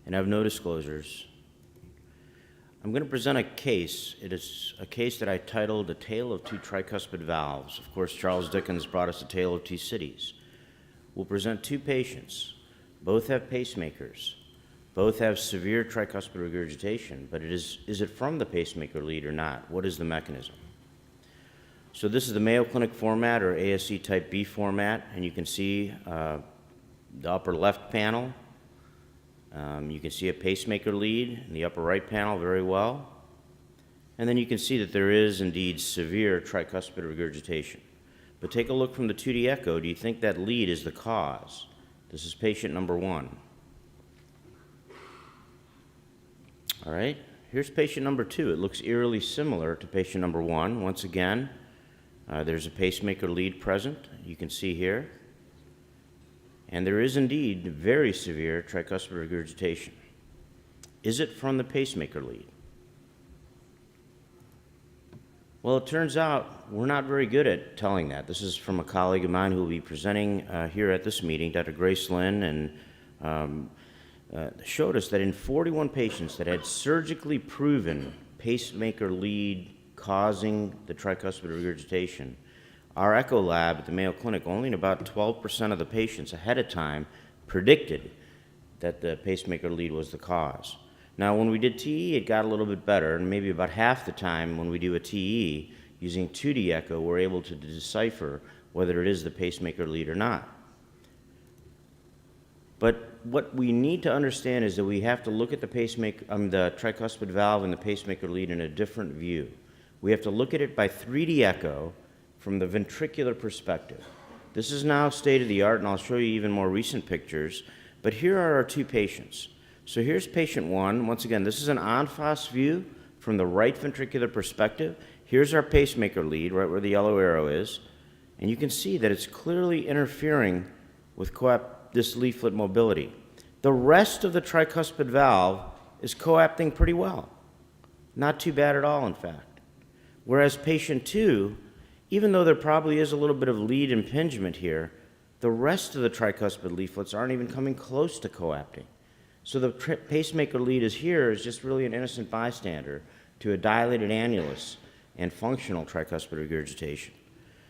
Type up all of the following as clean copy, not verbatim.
and have no disclosures. I'm going to present a case. It is a case that I titled A Tale of Two Tricuspid Valves. Of course, Charles Dickens brought us A Tale of Two Cities. We'll present two patients. Both have pacemakers. Both have severe tricuspid regurgitation, but is it from the pacemaker lead or not? What is the mechanism? So this is the Mayo Clinic format, or ASC type B format, and you can see the upper left panel. You can see a pacemaker lead in the upper right panel very well. And then you can see that there is indeed severe tricuspid regurgitation. But take a look from the 2D echo. Do you think that lead is the cause? This is patient number 1. All right, here's patient number 2. It looks eerily similar to patient number 1. Once again, there's a pacemaker lead present, you can see here. And there is indeed very severe tricuspid regurgitation. Is it from the pacemaker lead? Well, it turns out we're not very good at telling that. This is from a colleague of mine who will be presenting here at this meeting, Dr. Grace Lynn, and showed us that in 41 patients that had surgically proven pacemaker lead causing the tricuspid regurgitation, our echo lab at the Mayo Clinic, only in about 12% of the patients ahead of time predicted that the pacemaker lead was the cause. Now, when we did TE, it got a little bit better, and maybe about half the time when we do a TE using 2D echo, we're able to decipher whether it is the pacemaker lead or not. But what we need to understand is that we have to look at the the tricuspid valve and the pacemaker lead in a different view. We have to look at it by 3D echo from the ventricular perspective. This is now state of the art, and I'll show you even more recent pictures, but here are our two patients. So here's patient 1. Once again, this is an en face view from the right ventricular perspective. Here's our pacemaker lead, right where the yellow arrow is, and you can see that it's clearly interfering with this leaflet mobility. The rest of the tricuspid valve is coapting pretty well. Not too bad at all, in fact. Whereas patient 2, even though there probably is a little bit of lead impingement here, the rest of the tricuspid leaflets aren't even coming close to coapting. So the pacemaker lead is just really an innocent bystander to a dilated annulus and functional tricuspid regurgitation.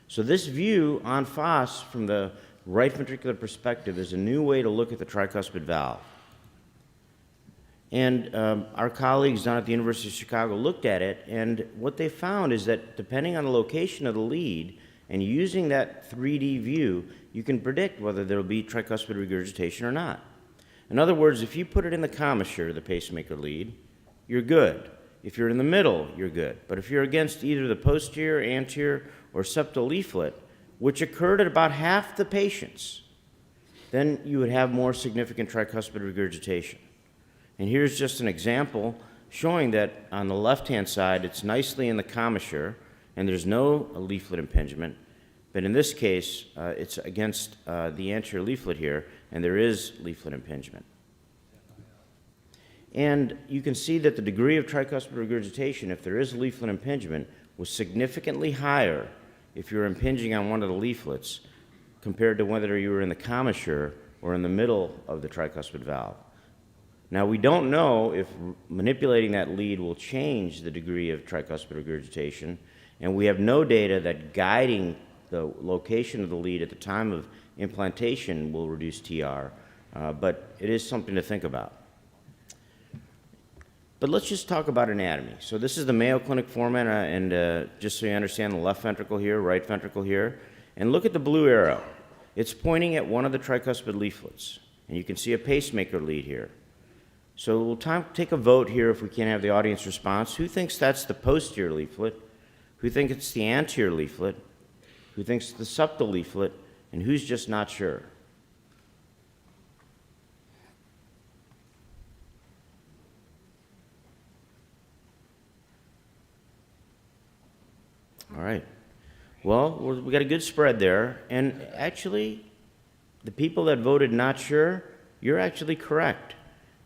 So this view en face from the right ventricular perspective is a new way to look at the tricuspid valve. And our colleagues down at the University of Chicago looked at it, and what they found is that depending on the location of the lead and using that 3D view, you can predict whether there will be tricuspid regurgitation or not. In other words, if you put it in the commissure, the pacemaker lead, you're good. If you're in the middle, you're good. But if you're against either the posterior, anterior, or septal leaflet, which occurred at about half the patients, then you would have more significant tricuspid regurgitation. And here's just an example showing that on the left-hand side, it's nicely in the commissure, and there's no leaflet impingement. But in this case, it's against the anterior leaflet here, and there is leaflet impingement. And you can see that the degree of tricuspid regurgitation, if there is leaflet impingement, was significantly higher if you're impinging on one of the leaflets compared to whether you were in the commissure or in the middle of the tricuspid valve. Now, we don't know if manipulating that lead will change the degree of tricuspid regurgitation, and we have no data that guiding the location of the lead at the time of implantation will reduce TR, but it is something to think about. But let's just talk about anatomy. So this is the Mayo Clinic format, and just so you understand, the left ventricle here, right ventricle here, and look at the blue arrow. It's pointing at one of the tricuspid leaflets, and you can see a pacemaker lead here. So we'll take a vote here if we can have the audience response. Who thinks that's the posterior leaflet? Who thinks it's the anterior leaflet? Who thinks it's the septal leaflet? And who's just not sure? All right. Well, we got a good spread there. And actually, the people that voted not sure, you're actually correct.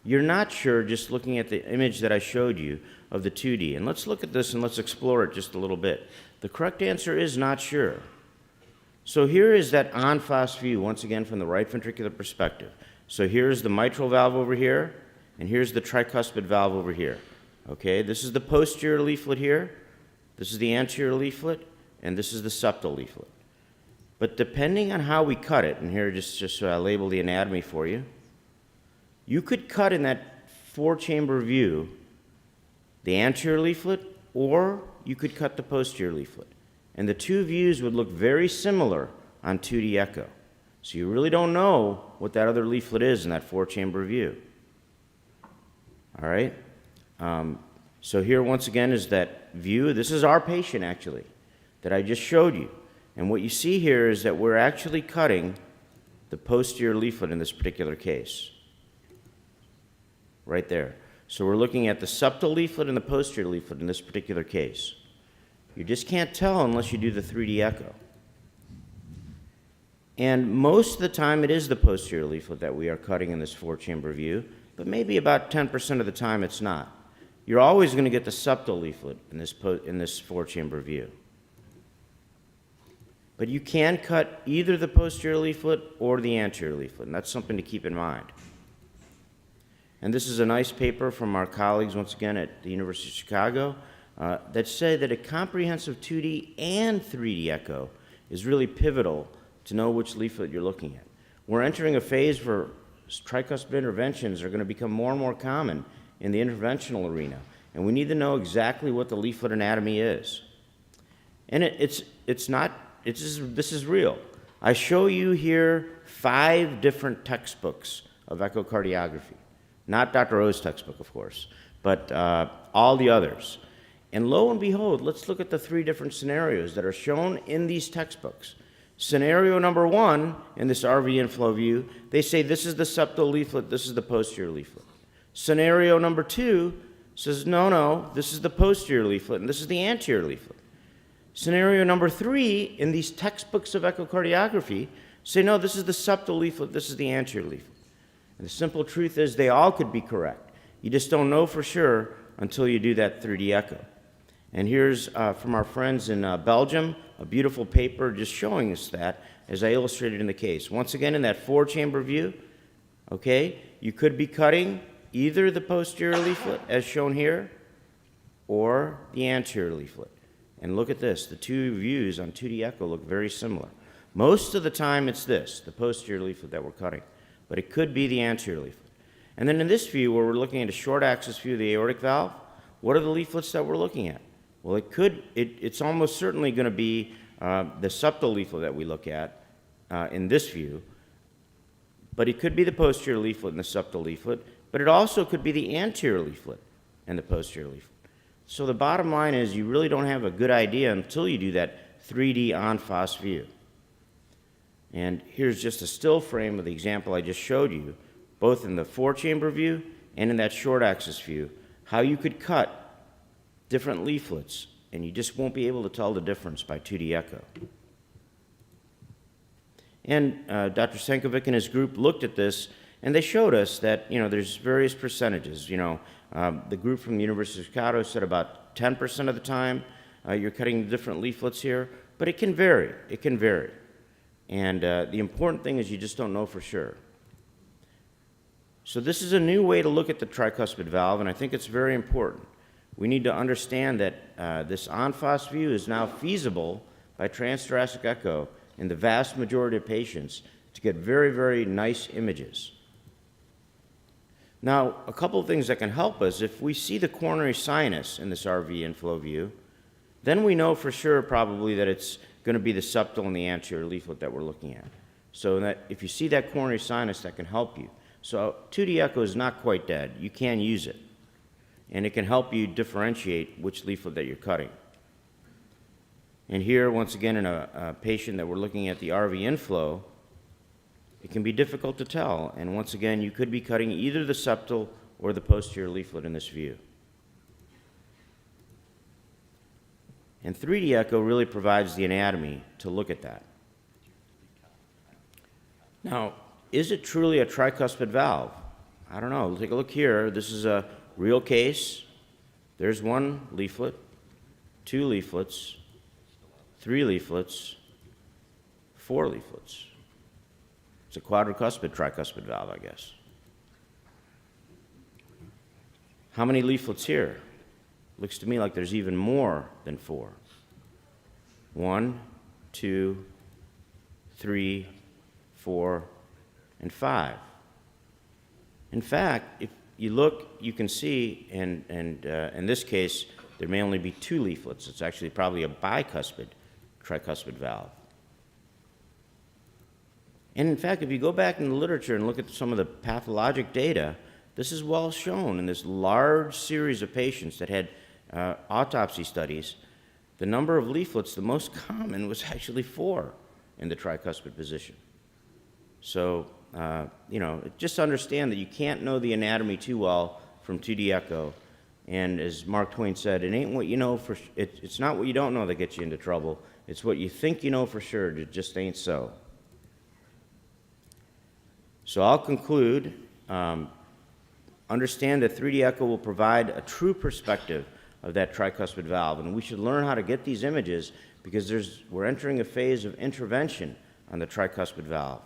You're not sure just looking at the image that I showed you of the 2D. And let's look at this and let's explore it just a little bit. The correct answer is not sure. So here is that en face view, once again from the right ventricular perspective. So here's the mitral valve over here, and here's the tricuspid valve over here. Okay, this is the posterior leaflet here, this is the anterior leaflet, and this is the septal leaflet. But depending on how we cut it, and here just so I label the anatomy for you, you could cut in that 4-chamber view the anterior leaflet, or you could cut the posterior leaflet. And the two views would look very similar on 2D echo. So you really don't know what that other leaflet is in that 4-chamber view. All right? So here once again is that view. This is our patient actually that I just showed you. And what you see here is that we're actually cutting the posterior leaflet in this particular case. Right there. So we're looking at the septal leaflet and the posterior leaflet in this particular case. You just can't tell unless you do the 3D echo. And most of the time it is the posterior leaflet that we are cutting in this 4-chamber view, but maybe about 10% of the time it's not. You're always going to get the septal leaflet in this 4-chamber view. But you can cut either the posterior leaflet or the anterior leaflet, and that's something to keep in mind. And this is a nice paper from our colleagues, once again, at the University of Chicago, that say that a comprehensive 2D and 3D echo is really pivotal to know which leaflet you're looking at. We're entering a phase where tricuspid interventions are going to become more and more common in the interventional arena, and we need to know exactly what the leaflet anatomy is. And this is real. I show you here 5 different textbooks of echocardiography. Not Dr. O's textbook, of course, but all the others. And lo and behold, let's look at the 3 different scenarios that are shown in these textbooks. Scenario number 1, in this RV inflow view, they say this is the septal leaflet, this is the posterior leaflet. Scenario number 2 says, no, this is the posterior leaflet, and this is the anterior leaflet. Scenario number 3, in these textbooks of echocardiography, say, no, this is the septal leaflet, this is the anterior leaflet. And the simple truth is they all could be correct. You just don't know for sure until you do that 3D echo. And here's from our friends in Belgium, a beautiful paper just showing us that, as I illustrated in the case. Once again, in that 4-chamber view, okay, you could be cutting either the posterior leaflet, as shown here, or the anterior leaflet. And look at this. The two views on 2D echo look very similar. Most of the time it's this, the posterior leaflet that we're cutting. But it could be the anterior leaflet. And then in this view, where we're looking at a short axis view of the aortic valve, what are the leaflets that we're looking at? Well, it's almost certainly going to be the septal leaflet that we look at in this view, but it could be the posterior leaflet and the septal leaflet, but it also could be the anterior leaflet and the posterior leaflet. So the bottom line is you really don't have a good idea until you do that 3D en face view. And here's just a still frame of the example I just showed you, both in the 4-chamber view and in that short axis view, how you could cut different leaflets, and you just won't be able to tell the difference by 2D echo. And Dr. Senkovic and his group looked at this, and they showed us that, there's various percentages. The group from the University of Chicago said about 10% of the time you're cutting different leaflets here, but it can vary. It can vary. And the important thing is you just don't know for sure. So this is a new way to look at the tricuspid valve, and I think it's very important. We need to understand that this en face view is now feasible by transthoracic echo in the vast majority of patients to get very, very nice images. Now, a couple of things that can help us, if we see the coronary sinus in this RV inflow view, then we know for sure probably that it's going to be the septal and the anterior leaflet that we're looking at. So that if you see that coronary sinus, that can help you. So 2D echo is not quite dead. You can use it. And it can help you differentiate which leaflet that you're cutting. And here, once again, in a patient that we're looking at the RV inflow, it can be difficult to tell. And once again, you could be cutting either the septal or the posterior leaflet in this view. And 3D echo really provides the anatomy to look at that. Now, is it truly a tricuspid valve? I don't know. Take a look here. This is a real case. There's 1 leaflet, 2 leaflets, 3 leaflets, 4 leaflets. It's a quadricuspid tricuspid valve, I guess. How many leaflets here? Looks to me like there's even more than 4. 1, 2, 3, 4, and 5. In fact, if you look, you can see, and in this case, there may only be 2 leaflets. It's actually probably a bicuspid tricuspid valve. And in fact, if you go back in the literature and look at some of the pathologic data, this is well shown in this large series of patients that had autopsy studies. The number of leaflets, the most common, was actually 4 in the tricuspid position. So, just understand that you can't know the anatomy too well from 2D echo. And as Mark Twain said, it ain't what you know for it's not what you don't know that gets you into trouble. It's what you think you know for sure. It just ain't so. So I'll conclude. Understand that 3D echo will provide a true perspective of that tricuspid valve, and we should learn how to get these images because we're entering a phase of intervention on the tricuspid valve.